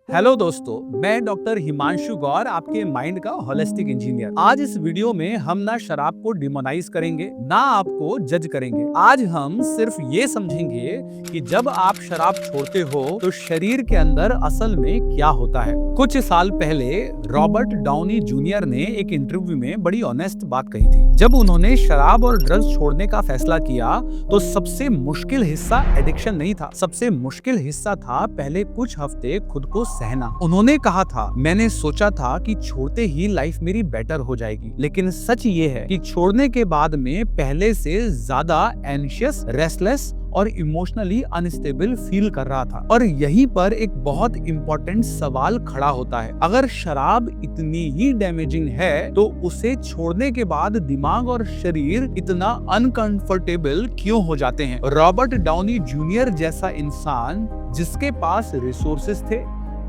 Hello दोस्तों, मैं doctor Himanshu गौर, आपके माइंड का होलिस्टिक इंजीनियर। आज इस वीडियो में हम ना शराब को डिमोनाइज करेंगे, ना आपको जज करेंगे। आज हम सिर्फ ये समझेंगे कि जब आप शराब छोड़ते हो तो शरीर के अंदर असल में क्या होता है। कुछ साल पहले रॉबर्ट डाउनी जूनियर ने एक इंटरव्यू में बड़ी ऑनेस्ट बात कही थी। जब उन्होंने शराब और ड्रग्स छोड़ने का फैसला किया तो सबसे मुश्किल हिस्सा एडिक्शन नहीं था, सबसे मुश्किल हिस्सा था पहले कुछ हफ्ते खुद को सहना। उन्होंने कहा था, मैंने सोचा था कि छोड़ते ही लाइफ मेरी बेटर हो जाएगी, लेकिन सच ये है कि छोड़ने के बाद में पहले से ज्यादा एंशियस, रेस्टलेस और इमोशनली अनस्टेबल फील कर रहा था। और यहीं पर एक बहुत इंपॉर्टेंट सवाल खड़ा होता है, अगर शराब इतनी ही डैमेजिंग है तो उसे छोड़ने के बाद दिमाग और शरीर इतना अनकंफर्टेबल क्यों हो जाते हैं। रॉबर्ट डाउनी जूनियर जैसा इंसान, जिसके पास रिसोर्सेस थे,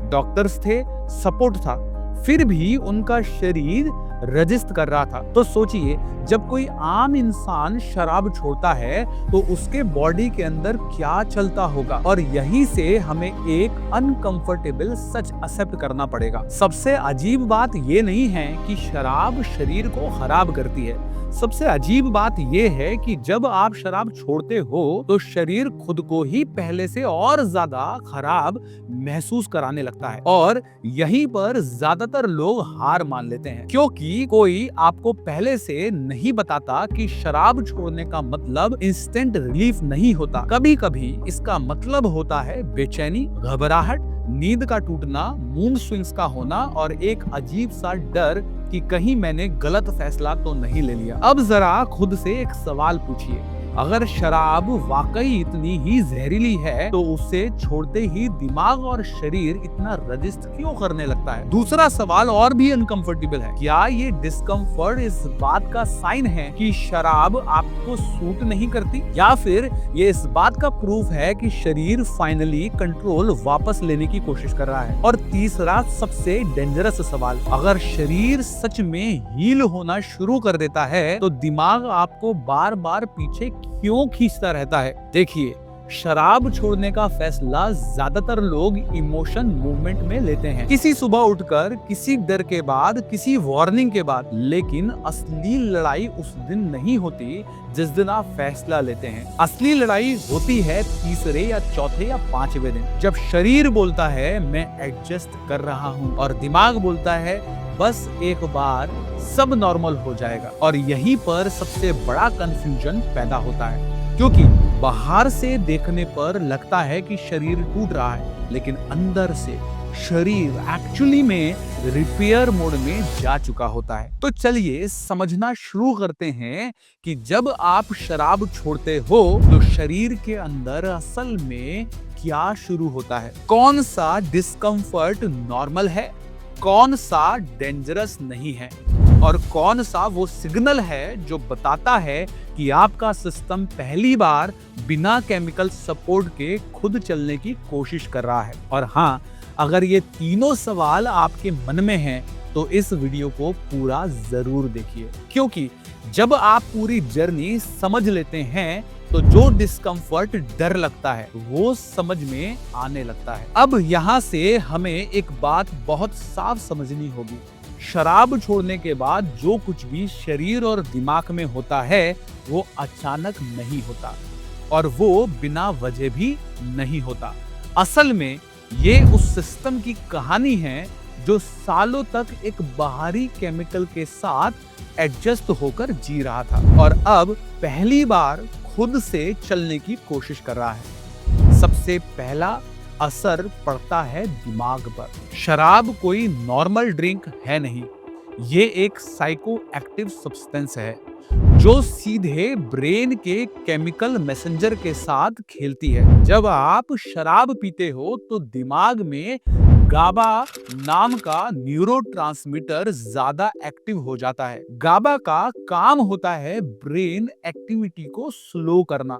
डॉक्टर्स थे, सपोर्ट था, फिर भी उनका शरीर रजिस्ट कर रहा था। तो सोचिए, जब कोई आम इंसान शराब छोड़ता है तो उसके बॉडी के अंदर क्या चलता होगा। और यहीं से हमें एक अनकंफर्टेबल सच एक्सेप्ट करना पड़ेगा। सबसे अजीब बात ये नहीं है कि शराब शरीर को खराब करती है, सबसे अजीब बात यह है कि जब आप शराब छोड़ते हो तो शरीर खुद को ही पहले से और ज्यादा खराब महसूस कराने लगता है। और यहीं पर ज्यादातर लोग हार मान लेते हैं, क्योंकि कोई आपको पहले से नहीं बताता कि शराब छोड़ने का मतलब इंस्टेंट रिलीफ नहीं होता। कभी कभी इसका मतलब होता है बेचैनी, घबराहट, नींद का टूटना, मूड स्विंग्स का होना और एक अजीब सा डर कि कहीं मैंने गलत फैसला तो नहीं ले लिया। अब जरा खुद से एक सवाल पूछिए, अगर शराब वाकई इतनी ही जहरीली है तो उसे छोड़ते ही दिमाग और शरीर इतना रजिस्ट क्यों करने लगता है। दूसरा सवाल और भी अनकंफर्टेबल है, क्या ये डिस्कम्फर्ट इस बात का साइन है कि शराब आपको सूट नहीं करती, या फिर ये इस बात का प्रूफ है कि शरीर फाइनली कंट्रोल वापस लेने की कोशिश कर रहा है। और तीसरा सबसे डेंजरस सवाल, अगर शरीर सच में हील होना शुरू कर देता है तो दिमाग आपको बार बार पीछे क्यों खींचता रहता है। देखिए, शराब छोड़ने का फैसला ज्यादातर लोग इमोशन मूवमेंट में लेते हैं, किसी सुबह उठकर, किसी डर के बाद, किसी वार्निंग के बाद। लेकिन असली लड़ाई उस दिन नहीं होती जिस दिन आप फैसला लेते हैं। असली लड़ाई होती है तीसरे या चौथे या पांचवें दिन, जब शरीर बोलता है मैं एडजस्ट कर रहा हूँ और दिमाग बोलता है बस एक बार सब नॉर्मल हो जाएगा। और यहीं पर सबसे बड़ा कंफ्यूजन पैदा होता है, क्योंकि बाहर से देखने पर लगता है कि शरीर टूट रहा है, लेकिन अंदर से शरीर एक्चुअली में रिपेयर मोड में जा चुका होता है। तो चलिए समझना शुरू करते हैं कि जब आप शराब छोड़ते हो तो शरीर के अंदर असल में क्या शुरू होता है, कौन सा डिस्कम्फर्ट नॉर्मल है, कौन सा डेंजरस नहीं है, और कौन सा वो सिग्नल है जो बताता है कि आपका सिस्टम पहली बार बिना केमिकल सपोर्ट के खुद चलने की कोशिश कर रहा है। और हाँ, अगर ये तीनों सवाल आपके मन में हैं तो इस वीडियो को पूरा जरूर देखिए, क्योंकि जब आप पूरी जर्नी समझ लेते हैं तो जो डिस्कम्फर्ट डर लगता है वो समझ में आने लगता है। अब यहाँ से हमें एक बात बहुत साफ समझनी होगी, शराब छोड़ने के बाद जो कुछ भी शरीर और दिमाग में होता है वो अचानक नहीं होता, और वो बिना वजह भी नहीं होता। असल में ये उस सिस्टम की कहानी है जो सालों तक एक बाहरी केमिकल के साथ एडजस्ट होकर जी रहा था और अब पहली बार खुद से चलने की कोशिश कर रहा है। सबसे पहला असर पड़ता है दिमाग पर। शराब कोई नॉर्मल ड्रिंक है नहीं, ये एक साइको एक्टिव सब्सटेंस है जो सीधे ब्रेन के केमिकल मैसेंजर के साथ खेलती है। जब आप शराब पीते हो तो दिमाग में गाबा नाम का न्यूरोट्रांसमीटर ज्यादा एक्टिव हो जाता है। गाबा का काम होता है ब्रेन एक्टिविटी को स्लो करना।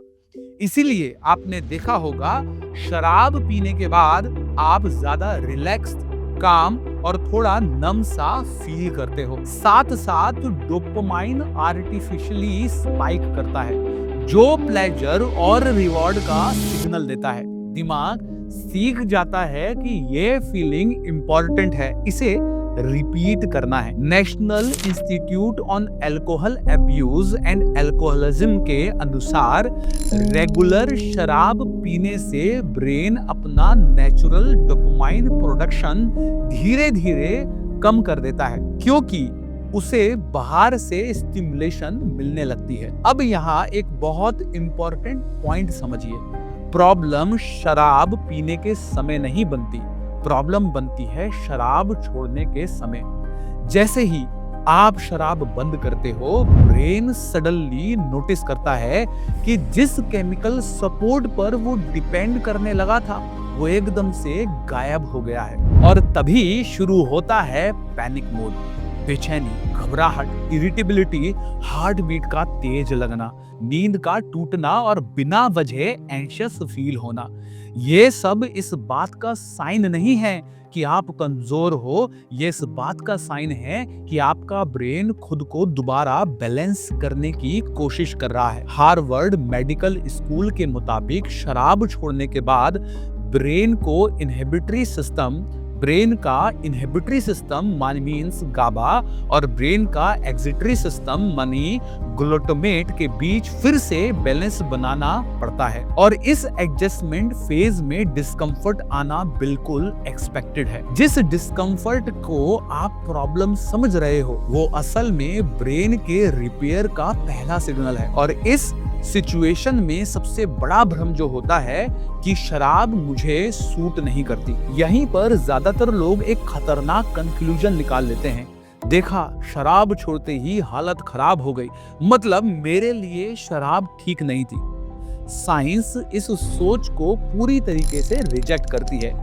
इसीलिए आपने देखा होगा शराब पीने के बाद आप ज्यादा रिलैक्स्ड, काम और थोड़ा नम सा फील करते हो। साथ साथ डोपामाइन आर्टिफिशियली स्पाइक करता है जो प्लेजर और रिवॉर्ड का सिग्नल देता है। दिमाग सीख जाता है कि ये फीलिंग इंपॉर्टेंट है, इसे रिपीट करना है। National institute on alcohol abuse and alcoholism के अनुसार रेगुलर शराब पीने से ब्रेन अपना नेचुरल डोपामाइन प्रोडक्शन धीरे धीरे कम कर देता है, क्योंकि उसे बाहर से स्टिमुलेशन मिलने लगती है। अब यहाँ एक बहुत इंपॉर्टेंट पॉइंट समझिए, प्रॉब्लम शराब पीने के समय नहीं बनती, प्रॉब्लम बनती है शराब छोड़ने के समय। जैसे ही आप शराब बंद करते हो, ब्रेन सडनली नोटिस करता है कि जिस केमिकल सपोर्ट पर वो डिपेंड करने लगा था वो एकदम से गायब हो गया है, और तभी शुरू होता है पैनिक मोड। बेचैनी, घबराहट, इरिटेबिलिटी, हार्ट बीट का तेज लगना, नींद का टूटना और बिना वजह एंशियस फील होना। ये सब इस बात का साइन नहीं है कि आप कमजोर हो, ये इस बात का साइन है कि आपका ब्रेन खुद को दोबारा बैलेंस करने की कोशिश कर रहा है। हार्वर्ड मेडिकल स्कूल के मुताबिक शराब छोड़ने के बाद ब्रेन का इनहिबिटरी सिस्टम मींस गाबा और ब्रेन का एक्सिटरी सिस्टम मानी ग्लूटामेट के बीच फिर से बैलेंस बनाना पड़ता है, और इस एडजस्टमेंट फेज में डिस्कम्फर्ट आना बिल्कुल एक्सपेक्टेड है। जिस डिस्कम्फर्ट को आप प्रॉब्लम समझ रहे हो वो असल में ब्रेन के रिपेयर का पहला सिग्नल है। और इस सिचुएशन में सबसे बड़ा भ्रम जो होता है कि शराब मुझे सूट नहीं करती। यहीं पर ज्यादातर लोग एक खतरनाक कंक्लूजन निकाल लेते हैं, देखा शराब छोड़ते ही हालत खराब हो गई, मतलब मेरे लिए शराब ठीक नहीं थी। साइंस इस सोच को पूरी तरीके से रिजेक्ट करती है।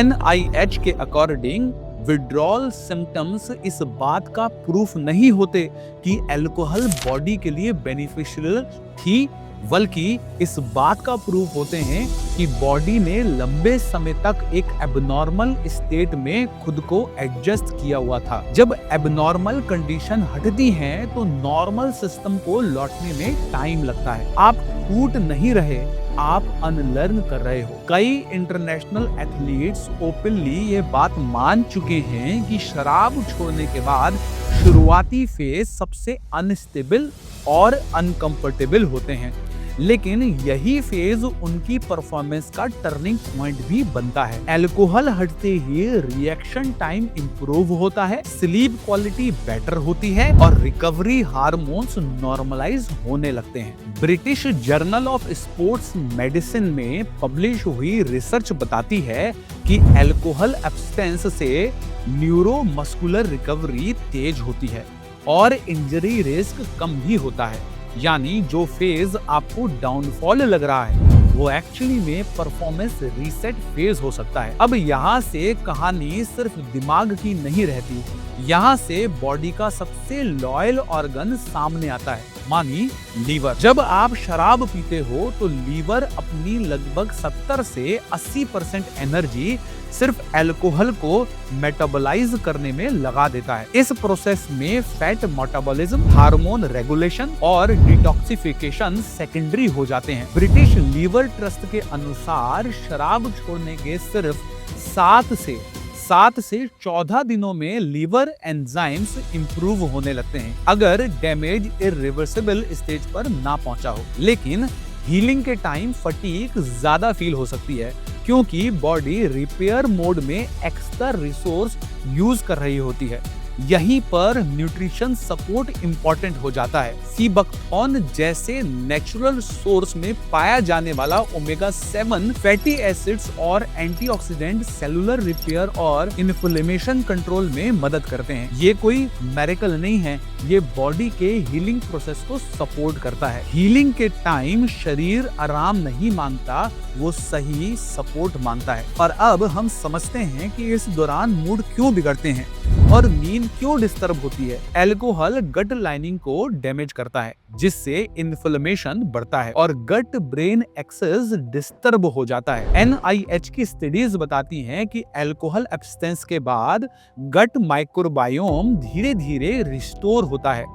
NIH के अकॉर्डिंग विड्रॉल सिम्टम्स इस बात का प्रूफ नहीं होते कि अल्कोहल बॉडी के लिए बेनिफिशियल थी, बल्कि इस बात का प्रूफ होते हैं कि बॉडी ने लंबे समय तक एक एबनॉर्मल स्टेट में खुद को एडजस्ट किया हुआ था। जब एबनॉर्मल कंडीशन हटती हैं तो नॉर्मल सिस्टम को लौटने में टाइम लगता है। आप टूट नहीं रहे, आप अनलर्न कर रहे हो। कई इंटरनेशनल एथलीट्स ओपनली ये बात मान चुके हैं कि शराब छोड़ने के बाद शुरुआती फेज सबसे अनस्टेबल और अनकंफर्टेबल होते हैं, लेकिन यही फेज उनकी परफॉर्मेंस का टर्निंग पॉइंट भी बनता है। अल्कोहल हटते ही रिएक्शन टाइम इंप्रूव होता है, स्लीप क्वालिटी बेटर होती है और रिकवरी हार्मोन्स नॉर्मलाइज होने लगते हैं। British journal of sports medicine में पब्लिश हुई रिसर्च बताती है कि अल्कोहल एब्स्टेंस से न्यूरोमस्कुलर रिकवरी तेज होती है और इंजरी रिस्क कम भी होता है। यानी जो फेज आपको डाउनफॉल लग रहा है वो एक्चुअली में परफॉर्मेंस रीसेट फेज हो सकता है। अब यहाँ से कहानी सिर्फ दिमाग की नहीं रहती, यहाँ से बॉडी का सबसे लॉयल ऑर्गन सामने आता है, मानी लीवर। जब आप शराब पीते हो तो लीवर अपनी लगभग 70 से 80% एनर्जी सिर्फ अल्कोहल को मेटाबोलाइज करने में लगा देता है। इस प्रोसेस में फैट मेटाबॉलिज्म, हार्मोन रेगुलेशन और डिटॉक्सिफिकेशन सेकेंडरी हो जाते हैं। ब्रिटिश लीवर ट्रस्ट के अनुसार शराब छोड़ने के सिर्फ 7 से 14 दिनों में लीवर एंजाइम्स इंप्रूव होने लगते हैं, अगर डैमेज इरिवर्सिबल स्टेज पर ना पहुंचा हो। लेकिन हीलिंग के टाइम फटीग ज्यादा फील हो सकती है, क्योंकि बॉडी रिपेयर मोड में एक्स्ट्रा रिसोर्स यूज कर रही होती है। यहीं पर न्यूट्रिशन सपोर्ट इंपॉर्टेंट हो जाता है। सीबकथॉर्न जैसे नेचुरल सोर्स में पाया जाने वाला ओमेगा 7 फैटी एसिड्स और एंटीऑक्सीडेंट सेलुलर रिपेयर और इन्फ्लेमेशन कंट्रोल में मदद करते हैं। ये कोई मिरेकल नहीं है, ये बॉडी के हीलिंग प्रोसेस को सपोर्ट करता है। हीलिंग के टाइम शरीर आराम नहीं मांगता, वो सही सपोर्ट मांगता है। और अब हम समझते हैं कि इस दौरान मूड क्यों बिगड़ते हैं और नींद क्यों डिस्टर्ब होती है। अल्कोहल गट लाइनिंग को डैमेज करता है, जिससे इन्फ्लेमेशन बढ़ता है और गट ब्रेन एक्सेस डिस्टर्ब हो जाता है। NIH की स्टडीज बताती हैं कि अल्कोहल एब्स्टेंस के बाद गट माइक्रोबायोम धीरे धीरे रिस्टोर होता है।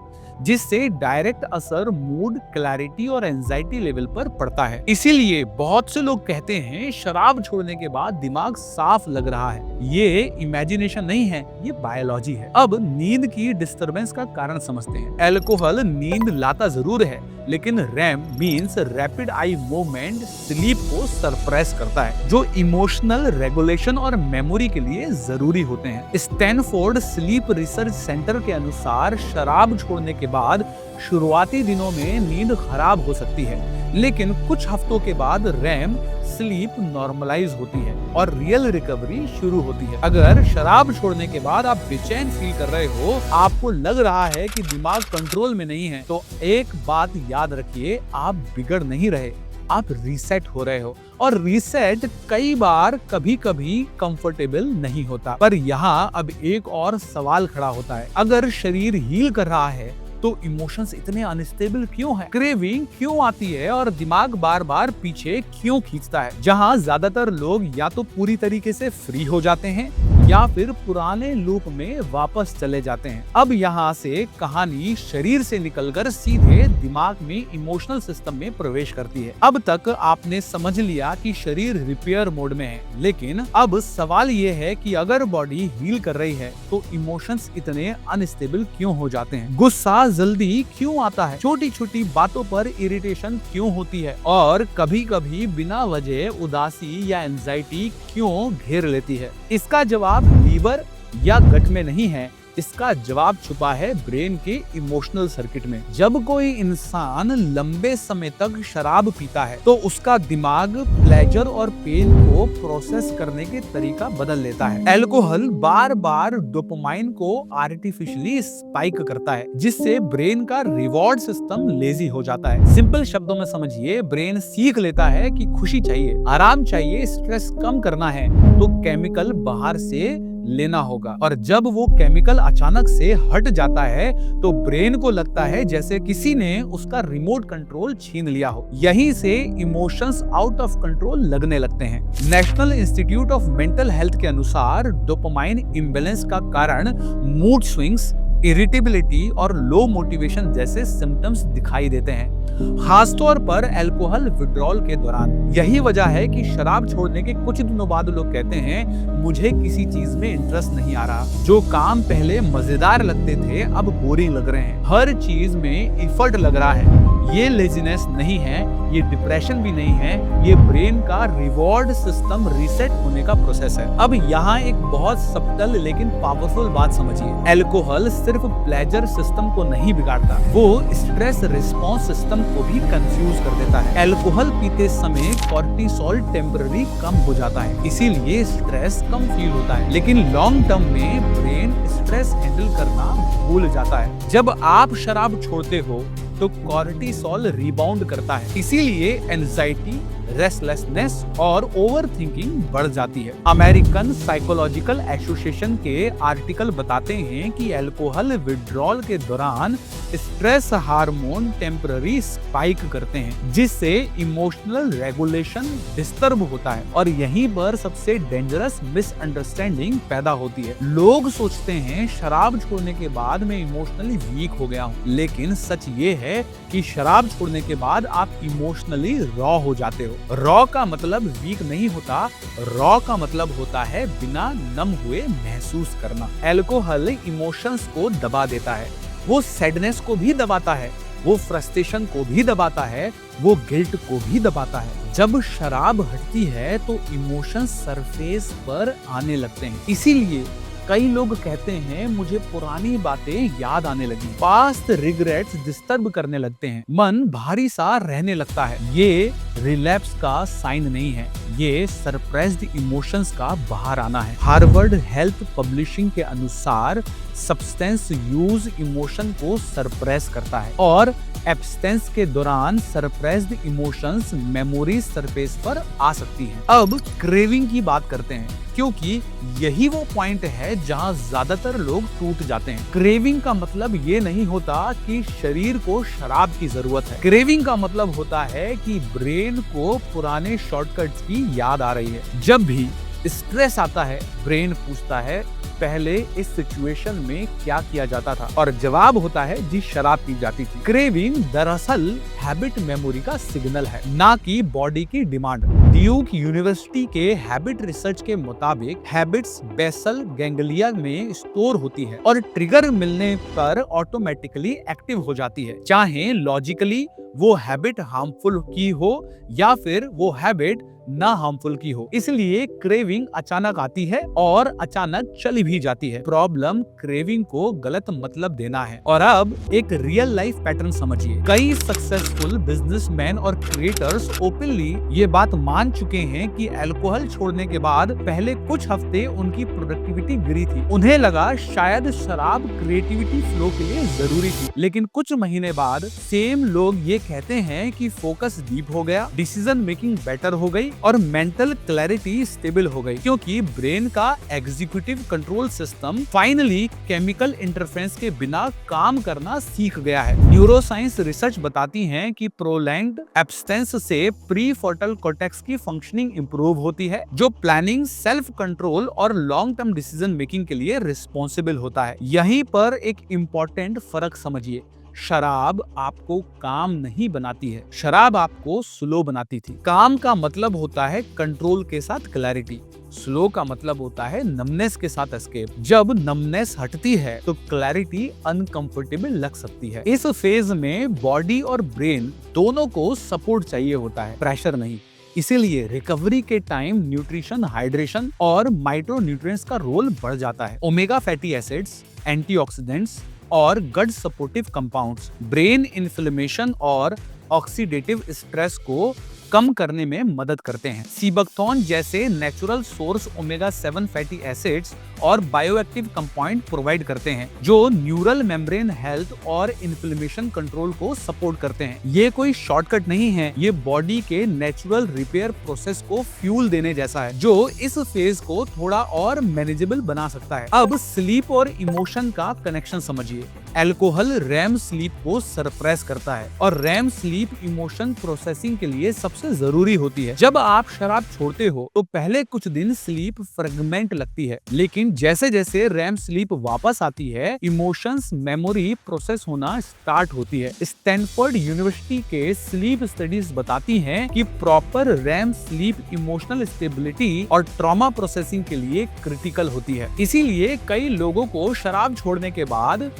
जिससे डायरेक्ट असर मूड, क्लैरिटी और एंजाइटी लेवल पर पड़ता है। इसीलिए बहुत से लोग कहते हैं शराब छोड़ने के बाद दिमाग साफ लग रहा है। ये इमेजिनेशन नहीं है, ये बायोलॉजी है। अब नींद की डिस्टरबेंस का कारण समझते हैं। अल्कोहल नींद लाता जरूर है, लेकिन RAM means rapid eye movement sleep को सरप्रेस करता है, जो इमोशनल रेगुलेशन और मेमोरी के लिए जरूरी होते हैं। स्टैनफोर्ड स्लीप रिसर्च सेंटर के अनुसार शराब छोड़ने के बाद शुरुआती दिनों में नींद खराब हो सकती है, लेकिन कुछ हफ्तों के बाद रैम स्लीप नॉर्मलाइज होती है और रियल रिकवरी शुरू होती है। अगर शराब छोड़ने के बाद आप बेचैन फील कर रहे हो, आपको लग रहा है कि दिमाग कंट्रोल में नहीं है, तो एक बात याद रखिए, आप बिगड़ नहीं रहे, आप रीसेट हो रहे हो। और रीसेट कई बार कभी कभी कंफर्टेबल नहीं होता। पर यहाँ अब एक और सवाल खड़ा होता है, अगर शरीर हील कर रहा है तो इमोशंस इतने अनस्टेबल क्यों है? क्रेविंग क्यों आती है और दिमाग बार बार पीछे क्यों खींचता है? जहाँ ज्यादातर लोग या तो पूरी तरीके से फ्री हो जाते हैं या फिर पुराने लूप में वापस चले जाते हैं। अब यहाँ से कहानी शरीर से निकलकर सीधे दिमाग में इमोशनल सिस्टम में प्रवेश करती है। अब तक आपने समझ लिया कि शरीर रिपेयर मोड में है, लेकिन अब सवाल ये है कि अगर बॉडी हील कर रही है तो इमोशंस इतने अनस्टेबल क्यों हो जाते हैं? गुस्सा जल्दी क्यों आता है? छोटी छोटी बातों पर इरिटेशन क्यों होती है? और कभी कभी बिना वजह उदासी या एंजाइटी क्यों घेर लेती है? इसका जवाब लीवर या गट में नहीं है, इसका जवाब छुपा है ब्रेन के इमोशनल सर्किट में। जब कोई इंसान लंबे समय तक शराब पीता है तो उसका दिमाग प्लेजर और पेन को प्रोसेस करने के तरीका बदल लेता है। अल्कोहल बार बार डोपामाइन को आर्टिफिशियली स्पाइक करता है, जिससे ब्रेन का रिवॉर्ड सिस्टम लेजी हो जाता है। सिंपल शब्दों में समझिए, ब्रेन सीख लेता है कि खुशी चाहिए, आराम चाहिए, स्ट्रेस कम करना है तो केमिकल बाहर से लेना होगा। और जब वो केमिकल अचानक से हट जाता है तो ब्रेन को लगता है जैसे किसी ने उसका रिमोट कंट्रोल छीन लिया हो। यहीं से इमोशंस आउट ऑफ कंट्रोल लगने लगते हैं। National institute of mental health के अनुसार डोपामाइन इम्बैलेंस का कारण मूड स्विंग्स, इरिटेबिलिटी और लो मोटिवेशन जैसे सिम्टम्स दिखाई देते हैं, खासतौर पर अल्कोहल विड्रॉल के दौरान। यही वजह है कि शराब छोड़ने के कुछ दिनों बाद लोग कहते हैं मुझे किसी चीज में इंटरेस्ट नहीं आ रहा, जो काम पहले मजेदार लगते थे अब बोरिंग लग रहे हैं, हर चीज में एफर्ट लग रहा है। ये लेजीनेस नहीं है, ये डिप्रेशन भी नहीं है, ये ब्रेन का रिवॉर्ड सिस्टम रीसेट होने का प्रोसेस है। अब यहाँ एक बहुत सब्टल लेकिन पावरफुल बात समझिए, अल्कोहल सिर्फ प्लेजर सिस्टम को नहीं बिगाड़ता, वो स्ट्रेस रिस्पॉन्स सिस्टम को भी कंफ्यूज कर देता है। अल्कोहल पीते समय कॉर्टिसोल टेम्पररी कम हो जाता है, इसीलिए स्ट्रेस कम फील होता है, लेकिन लॉन्ग टर्म में ब्रेन स्ट्रेस हैंडल करना भूल जाता है। जब आप शराब छोड़ते हो तो कॉर्टिसोल रिबाउंड करता है, इसीलिए एंजाइटी, रेस्टलेसनेस और ओवरथिंकिंग बढ़ जाती है। अमेरिकन साइकोलॉजिकल एसोसिएशन के आर्टिकल बताते हैं कि अल्कोहल विड्रॉल के दौरान स्ट्रेस हार्मोन टेम्पररी स्पाइक करते हैं, जिससे इमोशनल रेगुलेशन डिस्टर्ब होता है। और यहीं पर सबसे डेंजरस मिसअंडरस्टैंडिंग पैदा होती है। लोग सोचते हैं शराब छोड़ने के बाद मैं इमोशनली वीक हो गया हूँ, लेकिन सच ये है कि शराब छोड़ने के बाद आप इमोशनली रॉ हो जाते हो। रॉ का मतलब वीक नहीं होता, रॉ का मतलब होता है बिना नम हुए महसूस करना। अल्कोहल इमोशंस को दबा देता है, वो सैडनेस को भी दबाता है, वो फ्रस्ट्रेशन को भी दबाता है, वो गिल्ट को भी दबाता है। जब शराब हटती है तो इमोशंस सरफेस पर आने लगते हैं। इसीलिए कई लोग कहते हैं मुझे पुरानी बातें याद आने लगी, पास्ट रिग्रेट्स डिस्टर्ब करने लगते हैं, मन भारी सा रहने लगता है। ये रिलैप्स का साइन नहीं है, ये सरप्रेस्ड इमोशंस का बाहर आना है। हार्वर्ड हेल्थ पब्लिशिंग के अनुसार सब्सटेंस यूज इमोशन को सरप्रेस करता है और एब्सटेंस के दौरान सरप्रेस्ड इमोशंस मेमोरी सरफेस पर आ सकती हैं। अब क्रेविंग की बात करते हैं, क्योंकि यही वो पॉइंट है जहां ज्यादातर लोग टूट जाते हैं। क्रेविंग का मतलब ये नहीं होता कि शरीर को शराब की जरूरत है। क्रेविंग का मतलब होता है कि ब्रेन को पुराने शॉर्टकट्स की याद आ रही है। जब भी स्ट्रेस आता है, ब्रेन पूछता है पहले इस सिचुएशन में क्या किया जाता था, और जवाब होता है जी शराब पी जाती थी। क्रेविंग दरअसल हैबिट मेमोरी का सिग्नल है, ना कि बॉडी की डिमांड। ड्यूक यूनिवर्सिटी के हैबिट रिसर्च के मुताबिक हैबिट्स बेसल गैंग्लिया में स्टोर होती है और ट्रिगर मिलने पर ऑटोमेटिकली एक्टिव हो जाती है, चाहे लॉजिकली वो हैबिट हार्मफुल की हो या फिर वो हैबिट ना हार्मफुल की हो। इसलिए क्रेविंग अचानक आती है और अचानक चली भी जाती है। प्रॉब्लम क्रेविंग को गलत मतलब देना है। और अब एक रियल लाइफ पैटर्न समझिए। कई सक्सेसफुल बिजनेसमैन और क्रिएटर्स ओपनली ये बात मान चुके हैं कि अल्कोहल छोड़ने के बाद पहले कुछ हफ्ते उनकी प्रोडक्टिविटी गिरी थी। उन्हें लगा शायद शराब क्रिएटिविटी फ्लो के लिए जरूरी थी, लेकिन कुछ महीने बाद सेम लोग ये कहते हैं कि फोकस डीप हो गया, डिसीजन मेकिंग बेटर हो गई और मेंटल क्लैरिटी स्टेबल हो गई, क्योंकि ब्रेन का executive control system finally chemical interference के बिना काम करना सीख गया है। न्यूरोसाइंस रिसर्च बताती है कि प्रोलैंग्ड एब्स्टेंस से प्रीफ्रंटल कॉर्टेक्स की फंक्शनिंग इंप्रूव होती है, जो प्लानिंग, सेल्फ कंट्रोल और लॉन्ग टर्म डिसीजन मेकिंग के लिए रिस्पॉन्सिबल होता है। यहीं पर एक इम्पोर्टेंट फर्क समझिए। शराब आपको काम नहीं बनाती है, शराब आपको स्लो बनाती थी। काम का मतलब होता है कंट्रोल के साथ क्लैरिटी, स्लो का मतलब होता है नमनेस के साथ एस्केप। जब नमनेस हटती है तो क्लैरिटी अनकंफर्टेबल लग सकती है। इस फेज में बॉडी और ब्रेन दोनों को सपोर्ट चाहिए होता है, प्रेशर नहीं। इसीलिए रिकवरी के टाइम न्यूट्रिशन, हाइड्रेशन और माइक्रो न्यूट्रिएंट्स का रोल बढ़ जाता है। ओमेगा फैटी एसिड्स, एंटीऑक्सीडेंट्स और गट सपोर्टिव कंपाउंड्स ब्रेन इन्फ्लेमेशन और ऑक्सीडेटिव स्ट्रेस को कम करने में मदद करते हैं। सीबक्थोन जैसे natural source omega 7 fatty acids और बायोएक्टिव कंपाउंड प्रोवाइड करते हैं, जो न्यूरल मेम्ब्रेन हेल्थ और इन्फ्लेमेशन कंट्रोल को सपोर्ट करते हैं। ये कोई शॉर्टकट नहीं है, ये बॉडी के नेचुरल रिपेयर प्रोसेस को फ्यूल देने जैसा है, जो इस फेज को थोड़ा और मैनेजेबल बना सकता है। अब स्लीप और इमोशन का कनेक्शन समझिए। अल्कोहल रैम स्लीप को सरप्रेस करता है और रैम स्लीप इमोशन प्रोसेसिंग के लिए सबसे जरूरी होती है। जब आप शराब छोड़ते हो तो पहले कुछ दिन स्लीप फ्रेगमेंट लगती है, लेकिन जैसे जैसे रैम स्लीप वापस आती है, इमोशंस मेमोरी प्रोसेस होना स्टार्ट होती है। स्टैनफोर्ड यूनिवर्सिटी के स्लीप स्टडीज बताती हैं कि proper REM sleep emotional stability और ट्रॉमा प्रोसेसिंग के लिए क्रिटिकल होती है। इसीलिए कई लोगों को शराब छोड़ने के बाद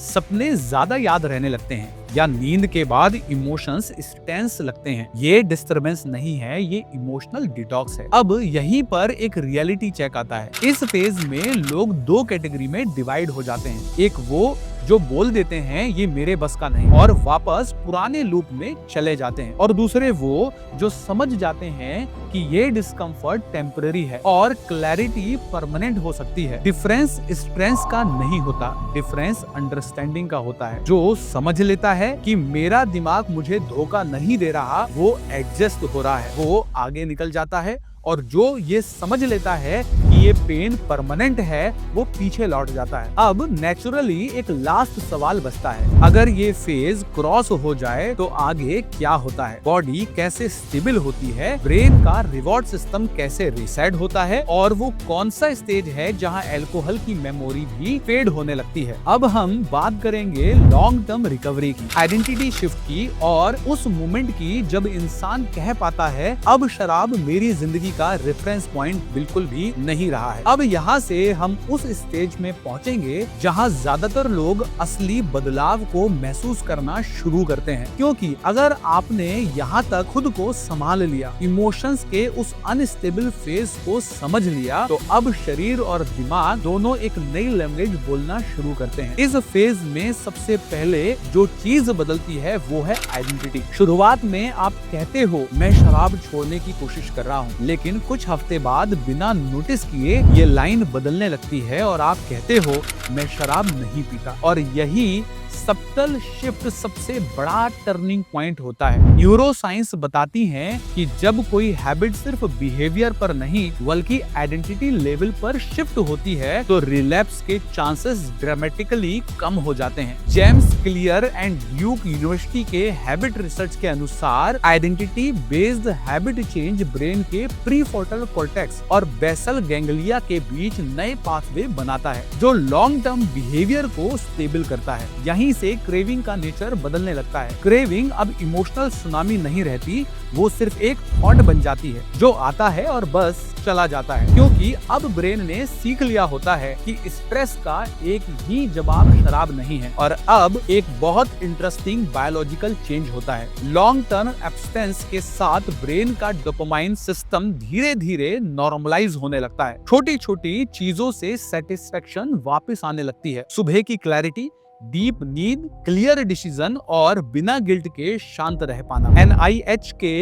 सपने ज्यादा याद रहने लगते हैं या नींद के बाद इमोशंस टेंस लगते हैं। ये डिस्टरबेंस नहीं है, ये इमोशनल डिटॉक्स है। अब यहीं पर एक रियलिटी चेक आता है। इस फेज में लोग दो कैटेगरी में डिवाइड हो जाते हैं। एक वो जो बोल देते हैं ये मेरे बस का नहीं और वापस पुराने लूप में चले जाते हैं, और दूसरे वो जो समझ जाते हैं कि ये डिस्कम्फर्ट टेम्पररी है और क्लैरिटी परमानेंट हो सकती है। डिफरेंस स्ट्रेंथ का नहीं होता, डिफरेंस अंडरस्टैंडिंग का होता है। जो समझ लेता है कि मेरा दिमाग मुझे धोखा नहीं दे रहा, वो एडजस्ट हो रहा है, वो आगे निकल जाता है, और जो ये समझ लेता है कि ये पेन परमानेंट है, वो पीछे लौट जाता है। अब नेचुरली एक लास्ट सवाल बचता है, अगर ये फेज क्रॉस हो जाए तो आगे क्या होता है? बॉडी कैसे स्टेबल होती है, ब्रेन का रिवॉर्ड सिस्टम कैसे रिसेट होता है, और वो कौन सा स्टेज है जहां अल्कोहल की मेमोरी भी फेड होने लगती है। अब हम बात करेंगे लॉन्ग टर्म रिकवरी की, आइडेंटिटी शिफ्ट की, और उस मोमेंट की जब इंसान कह पाता है अब शराब मेरी जिंदगी का रेफरेंस पॉइंट बिल्कुल भी नहीं रहा है। अब यहाँ से हम उस स्टेज में पहुँचेंगे जहाँ ज्यादातर लोग असली बदलाव को महसूस करना शुरू करते हैं, क्योंकि अगर आपने यहाँ तक खुद को संभाल लिया, इमोशंस के उस अनस्टेबल फेज को समझ लिया, तो अब शरीर और दिमाग दोनों एक नई लैंग्वेज बोलना शुरू करते हैं। इस फेज में सबसे पहले जो चीज बदलती है वो है आइडेंटिटी। शुरुआत में आप कहते हो मैं शराब छोड़ने की कोशिश कर रहा हूँ, लेकिन कुछ हफ्ते बाद बिना नोटिस किए ये लाइन बदलने लगती है और आप कहते हो मैं शराब नहीं पीता। और यही सब्टल शिफ्ट सबसे बड़ा टर्निंग पॉइंट होता है। न्यूरोसाइंस बताती है कि जब कोई हैबिट सिर्फ बिहेवियर पर नहीं बल्कि आइडेंटिटी लेवल पर शिफ्ट होती है तो रिलैप्स के चांसेस ड्रामेटिकली कम हो जाते हैं। James clear and Duke university के हैबिट रिसर्च के अनुसार identity based habit change brain के प्रीफ्रंटल कॉर्टेक्स और बेसल गैंग्लिया के बीच नए पाथवे बनाता है जो लॉन्ग टर्म बिहेवियर को स्टेबल करता है। यहीं से क्रेविंग का नेचर बदलने लगता है। क्रेविंग अब इमोशनल सुनामी नहीं रहती, वो सिर्फ एक थॉट बन जाती है जो आता है और बस चला जाता है, क्योंकि अब ब्रेन ने सीख लिया होता है कि स्ट्रेस का एक ही जवाब शराब नहीं है। और अब एक बहुत इंटरेस्टिंग बायोलॉजिकल चेंज होता है। लॉन्ग टर्म एब्सटेंस के साथ ब्रेन का डोपामाइन सिस्टम धीरे धीरे नॉर्मलाइज होने लगता है। छोटी छोटी चीजों से सेटिस्फेक्शन वापस आने लगती है। सुबह की क्लैरिटी, डीप नींद, क्लियर डिसीजन और बिना गिल्ट के शांत रह पाना। NIH के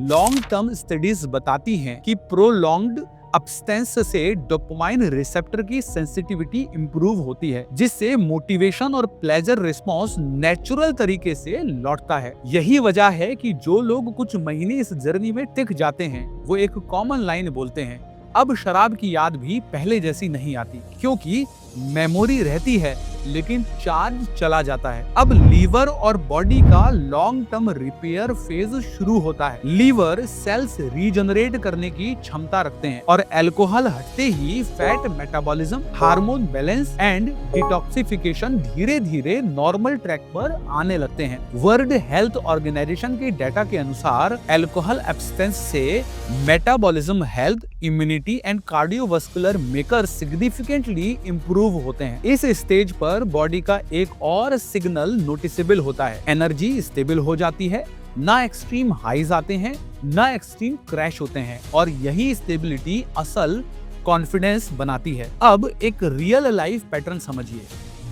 लॉन्ग टर्म स्टडीज बताती हैं कि प्रोलॉन्ग्ड अब्सटेंस से डोपामाइन रिसेप्टर की सेंसिटिविटी इंप्रूव होती है, जिससे मोटिवेशन और प्लेजर रिस्पॉन्स नेचुरल तरीके से लौटता है। यही वजह है कि जो लोग कुछ महीने इस जर्नी में टिक जाते हैं वो एक कॉमन लाइन बोलते हैं, अब शराब की याद भी पहले जैसी नहीं आती, क्योंकि मेमोरी रहती है लेकिन चार्ज चला जाता है। अब लीवर और बॉडी का लॉन्ग टर्म रिपेयर फेज शुरू होता है। लीवर सेल्स रीजनरेट करने की क्षमता रखते हैं और अल्कोहल हटते ही fat metabolism, hormone balance and detoxification धीरे धीरे नॉर्मल ट्रैक पर आने लगते हैं। वर्ल्ड हेल्थ ऑर्गेनाइजेशन के डाटा के अनुसार अल्कोहल एब्सटेंस से metabolism, health, immunity and cardiovascular marker significantly improve होते हैं। इस स्टेज पर बॉडी का एक और सिग्नल नोटिसेबल होता है। एनर्जी स्टेबल हो जाती है, ना एक्सट्रीम हाइज आते हैं ना एक्सट्रीम क्रैश होते हैं, और यही स्टेबिलिटी असल कॉन्फिडेंस बनाती है। अब एक रियल लाइफ पैटर्न समझिए।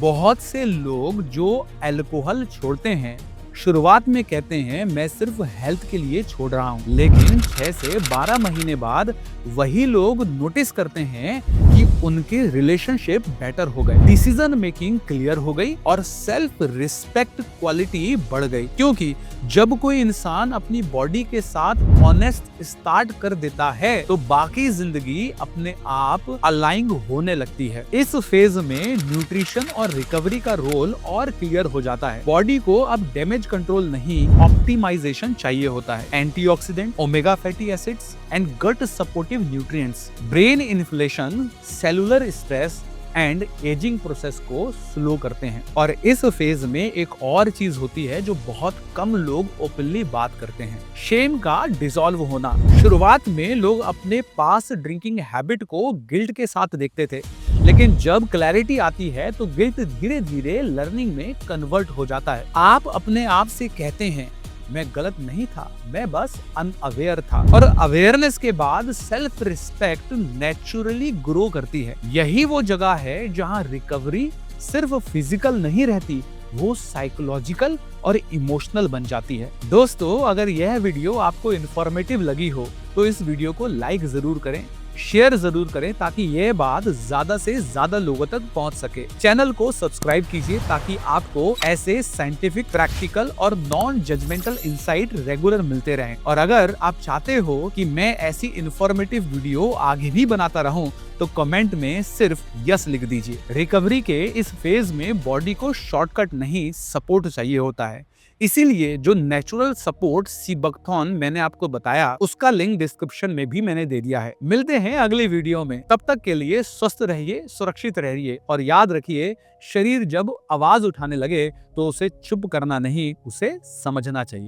बहुत से लोग जो अल्कोहल छोड़ते हैं शुरुआत में कहते हैं मैं सिर्फ हेल्थ के लिए छोड़ रहा हूँ, लेकिन 6 से 12 महीने बाद वही लोग नोटिस करते हैं कि उनके रिलेशनशिप बेटर हो गए, डिसीजन मेकिंग क्लियर हो गई और सेल्फ रिस्पेक्ट क्वालिटी बढ़ गई। क्योंकि जब कोई इंसान अपनी बॉडी के साथ ऑनेस्ट स्टार्ट कर देता है तो बाकी जिंदगी अपने आप अलाइन होने लगती है। इस फेज में न्यूट्रिशन और रिकवरी का रोल और क्लियर हो जाता है। बॉडी को अब डैमेज कंट्रोल नहीं, ऑप्टिमाइजेशन चाहिए होता है। Antioxidant, omega fatty acids and gut supportive nutrients brain inflation, cellular stress and aging process को स्लो करते हैं। और इस फेज में एक और चीज होती है जो बहुत कम लोग ओपनली बात करते हैं, शेम का डिसॉल्व होना। शुरुआत में लोग अपने पास ड्रिंकिंग हैबिट को गिल्ट के साथ देखते थे, लेकिन जब क्लैरिटी आती है तो गिल्ट धीरे धीरे लर्निंग में कन्वर्ट हो जाता है। आप अपने आप से कहते हैं मैं गलत नहीं था, मैं बस अनअवेयर था, और अवेयरनेस के बाद सेल्फ रिस्पेक्ट नेचुरली ग्रो करती है। यही वो जगह है जहां रिकवरी सिर्फ फिजिकल नहीं रहती, वो साइकोलॉजिकल और इमोशनल बन जाती है। दोस्तों, अगर यह वीडियो आपको इन्फॉर्मेटिव लगी हो तो इस वीडियो को लाइक जरूर करें, शेयर जरूर करें ताकि यह बात ज्यादा से ज्यादा लोगों तक पहुंच सके। चैनल को सब्सक्राइब कीजिए ताकि आपको ऐसे साइंटिफिक, प्रैक्टिकल और नॉन जजमेंटल इंसाइट रेगुलर मिलते रहें। और अगर आप चाहते हो कि मैं ऐसी इंफॉर्मेटिव वीडियो आगे भी बनाता रहूं तो कमेंट में सिर्फ यस लिख दीजिए। रिकवरी के इस फेज में बॉडी को शॉर्टकट नहीं, सपोर्ट चाहिए होता है। इसीलिए जो नेचुरल सपोर्ट सीबैक्थॉन मैंने आपको बताया उसका लिंक डिस्क्रिप्शन में भी मैंने दे दिया है। मिलते हैं अगली वीडियो में, तब तक के लिए स्वस्थ रहिए, सुरक्षित रहिए और याद रखिए, शरीर जब आवाज उठाने लगे तो उसे चुप करना नहीं, उसे समझना चाहिए।